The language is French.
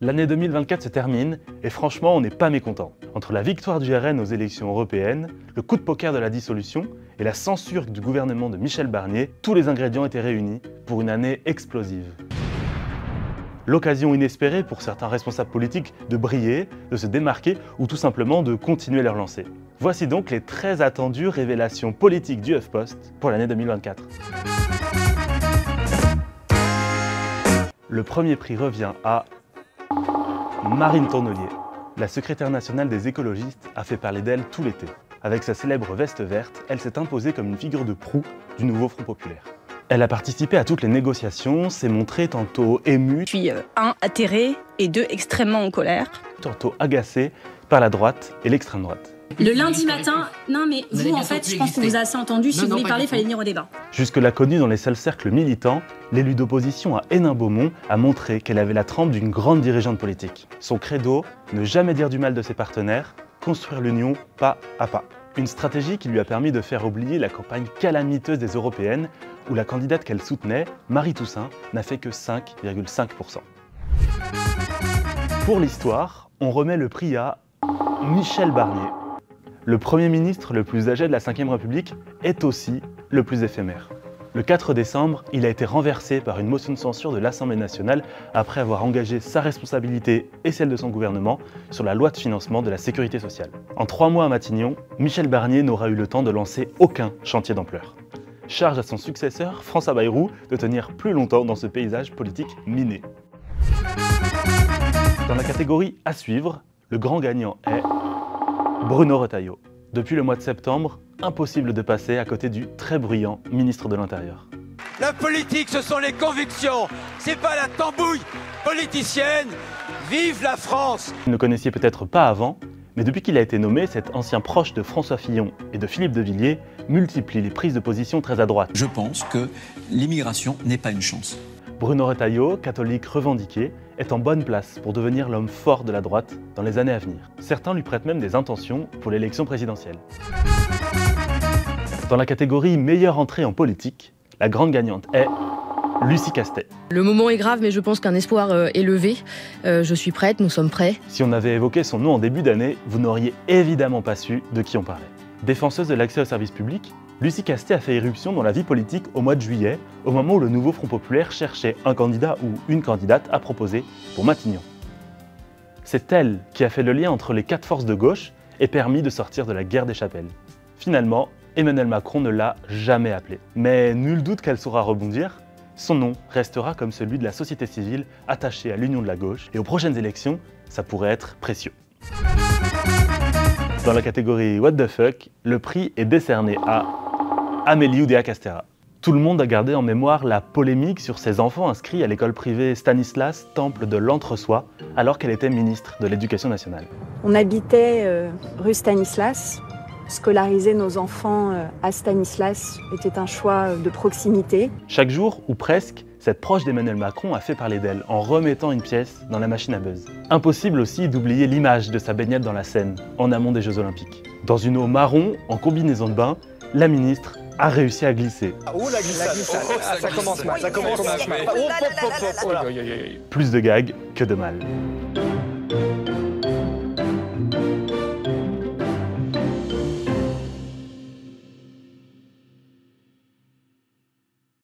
L'année 2024 se termine et franchement on n'est pas mécontent. Entre la victoire du RN aux élections européennes, le coup de poker de la dissolution et la censure du gouvernement de Michel Barnier, tous les ingrédients étaient réunis pour une année explosive. L'occasion inespérée pour certains responsables politiques de briller, de se démarquer ou tout simplement de continuer leur lancée. Voici donc les très attendues révélations politiques du HuffPost pour l'année 2024. Le premier prix revient à Marine Tournelier. La secrétaire nationale des écologistes a fait parler d'elle tout l'été. Avec sa célèbre veste verte, elle s'est imposée comme une figure de proue du nouveau Front populaire. Elle a participé à toutes les négociations, s'est montrée tantôt émue, puis atterrée et extrêmement en colère. Tantôt agacée par la droite et l'extrême droite. Le lundi matin, non mais vous en fait, je pense qu'on vous a assez entendu, si vous voulez parler, il fallait venir au débat. Jusque-là connue dans les seuls cercles militants, l'élue d'opposition à Hénin-Beaumont a montré qu'elle avait la trempe d'une grande dirigeante politique. Son credo, ne jamais dire du mal de ses partenaires, construire l'union pas à pas. Une stratégie qui lui a permis de faire oublier la campagne calamiteuse des européennes, où la candidate qu'elle soutenait, Marie Toussaint, n'a fait que 5,5%. Pour l'histoire, on remet le prix à Michel Barnier. Le Premier ministre le plus âgé de la Ve République est aussi le plus éphémère. Le 4 décembre, il a été renversé par une motion de censure de l'Assemblée nationale après avoir engagé sa responsabilité et celle de son gouvernement sur la loi de financement de la sécurité sociale. En 3 mois à Matignon, Michel Barnier n'aura eu le temps de lancer aucun chantier d'ampleur. Charge à son successeur, François Bayrou, de tenir plus longtemps dans ce paysage politique miné. Dans la catégorie à suivre, le grand gagnant est Bruno Retailleau. Depuis le mois de septembre, impossible de passer à côté du très bruyant ministre de l'Intérieur. La politique, ce sont les convictions, c'est pas la tambouille politicienne. Vive la France! Vous ne le connaissiez peut-être pas avant, mais depuis qu'il a été nommé, cet ancien proche de François Fillon et de Philippe de Villiers multiplie les prises de position très à droite. Je pense que l'immigration n'est pas une chance. Bruno Retailleau, catholique revendiqué, est en bonne place pour devenir l'homme fort de la droite dans les années à venir. Certains lui prêtent même des intentions pour l'élection présidentielle. Dans la catégorie meilleure entrée en politique, la grande gagnante est Lucie Castet. Le moment est grave, mais je pense qu'un espoir est levé. Je suis prête, nous sommes prêts. Si on avait évoqué son nom en début d'année, vous n'auriez évidemment pas su de qui on parlait. Défenseuse de l'accès aux services publics, Lucie Castet a fait irruption dans la vie politique au mois de juillet, au moment où le nouveau Front populaire cherchait un candidat ou une candidate à proposer pour Matignon. C'est elle qui a fait le lien entre les 4 forces de gauche et permis de sortir de la guerre des chapelles. Finalement, Emmanuel Macron ne l'a jamais appelée. Mais nul doute qu'elle saura rebondir. Son nom restera comme celui de la société civile attachée à l'union de la gauche, et aux prochaines élections, ça pourrait être précieux. Dans la catégorie What the fuck, le prix est décerné à Amélie Oudéa-Castéra. Tout le monde a gardé en mémoire la polémique sur ses enfants inscrits à l'école privée Stanislas, temple de l'entre-soi, alors qu'elle était ministre de l'Éducation nationale. On habitait rue Stanislas. Scolariser nos enfants à Stanislas était un choix de proximité. Chaque jour, ou presque, cette proche d'Emmanuel Macron a fait parler d'elle en remettant une pièce dans la machine à buzz. Impossible aussi d'oublier l'image de sa baignade dans la Seine, en amont des Jeux Olympiques. Dans une eau marron, en combinaison de bain, la ministre a réussi à glisser. Oh la glissade, ça commence mal, ça commence mal. Plus de gags que de mal.